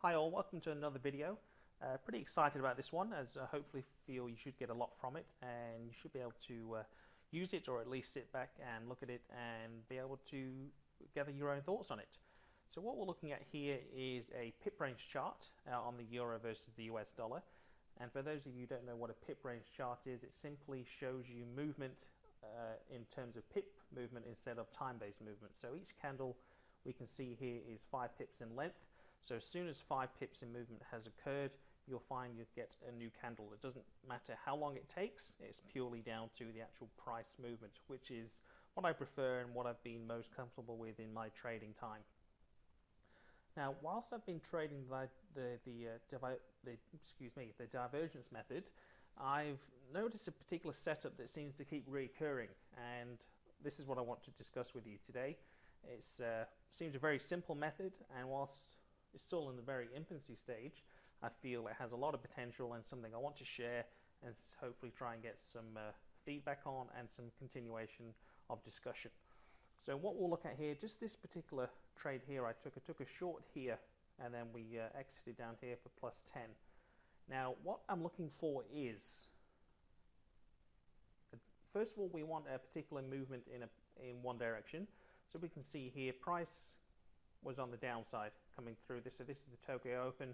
Hi all, welcome to another video. Pretty excited about this one, as I hopefully feel you should get a lot from it and you should be able to use it, or at least sit back and look at it and be able to gather your own thoughts on it. So what we're looking at here is a pip range chart on the euro versus the US dollar. And for those of you who don't know what a pip range chart is, it simply shows you movement in terms of pip movement instead of time-based movement. So each candle we can see here is 5 pips in length. So as soon as 5 pips in movement has occurred, you'll find you get a new candle. It doesn't matter how long it takes, it's purely down to the actual price movement, which is what I prefer and what I've been most comfortable with in my trading time. Now, whilst I've been trading the divergence method, I've noticed a particular setup that seems to keep recurring, and this is what I want to discuss with you today. It seems a very simple method, and whilst it's still in the very infancy stage, I feel it has a lot of potential and something I want to share and hopefully try and get some feedback on and some continuation of discussion. So what we'll look at here, just this particular trade here, I took a short here and then we exited down here for plus 10. Now what I'm looking for is, first of all, we want a particular movement in one direction. So we can see here price was on the downside coming through this. So this is the Tokyo Open,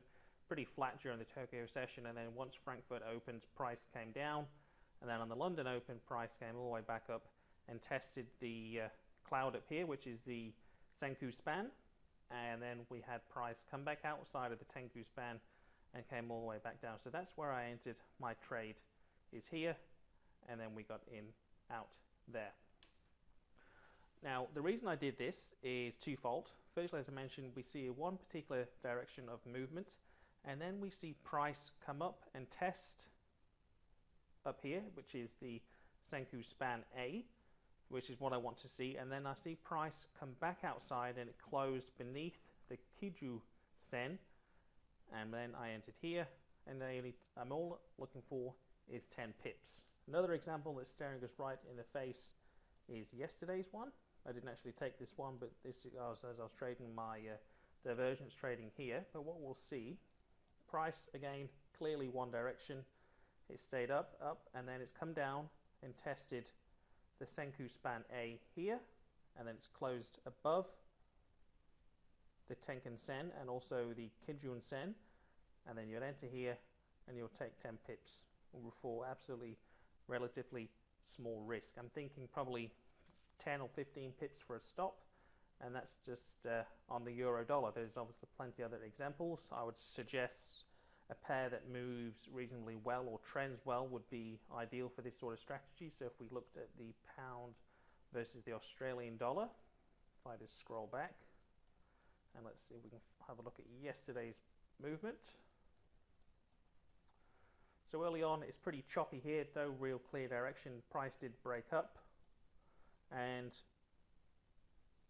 pretty flat during the Tokyo session, and then once Frankfurt opened, price came down, and then on the London Open, price came all the way back up and tested the cloud up here, which is the Senkou span, and then we had price come back outside of the Tenku span and came all the way back down. So that's where I entered my trade, is here, and then we got in out there. Now, the reason I did this is twofold. Firstly, as I mentioned, we see one particular direction of movement, and then we see price come up and test up here, which is the Senkou span A, which is what I want to see, and then I see price come back outside and it closed beneath the Kiju Sen, and then I entered here, and I'm all looking for is 10 pips. Another example that's staring us right in the face is yesterday's one. I didn't actually take this one, but this was as I was trading my divergence trading here. But what we'll see, price again clearly one direction. It stayed up, and then it's come down and tested the Senkou span A here, and then it's closed above the Tenkan Sen and also the Kijun Sen, and then you'll enter here and you'll take 10 pips for absolutely relatively small risk. I'm thinking probably 10 or 15 pips for a stop, and that's just on the euro dollar. There's obviously plenty of other examples. I would suggest a pair that moves reasonably well or trends well would be ideal for this sort of strategy. So if we looked at the pound versus the Australian dollar, if I just scroll back and let's see if we can have a look at yesterday's movement. So early on it's pretty choppy here, no real clear direction. Price did break up, and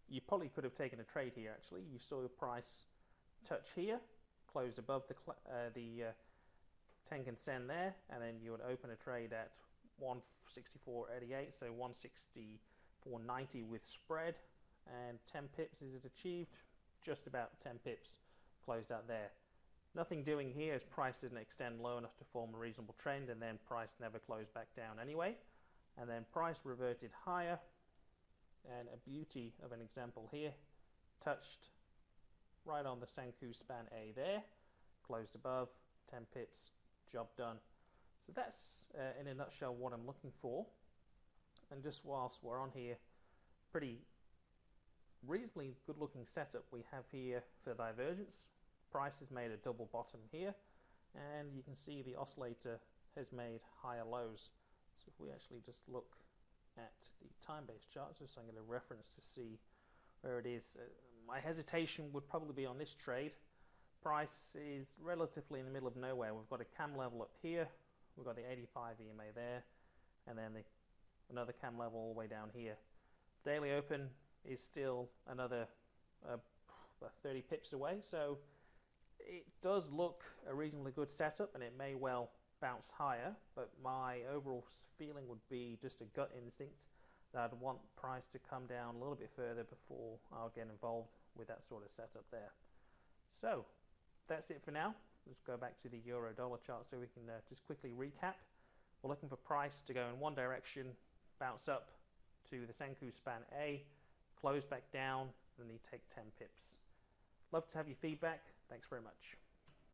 you probably could have taken a trade here actually. You saw the price touch here, closed above the Tenkan Sen there, and then you would open a trade at 164.88, so 164.90 with spread, and 10 pips is it achieved? Just about 10 pips closed out there. Nothing doing here as price didn't extend low enough to form a reasonable trend, and then price never closed back down anyway, and then price reverted higher. And a beauty of an example here, touched right on the Senkou span A there, closed above, 10 pips, job done. So that's in a nutshell what I'm looking for. And just whilst we're on here, pretty reasonably good looking setup we have here for divergence. Price has made a double bottom here, and you can see the oscillator has made higher lows. So if we actually just look at the time-based charts, so I'm going to reference to see where it is. My hesitation would probably be on this trade. Price is relatively in the middle of nowhere. We've got a cam level up here, we've got the 85 EMA there, and then another cam level all the way down here. Daily open is still another 30 pips away, so it does look a reasonably good setup, and it may well bounce higher, but my overall feeling would be just a gut instinct that I'd want price to come down a little bit further before I'll get involved with that sort of setup there. So that's it for now. Let's go back to the euro dollar chart so we can just quickly recap. We're looking for price to go in one direction, bounce up to the Senkou span A, close back down, and then you take 10 pips. Love to have your feedback. Thanks very much.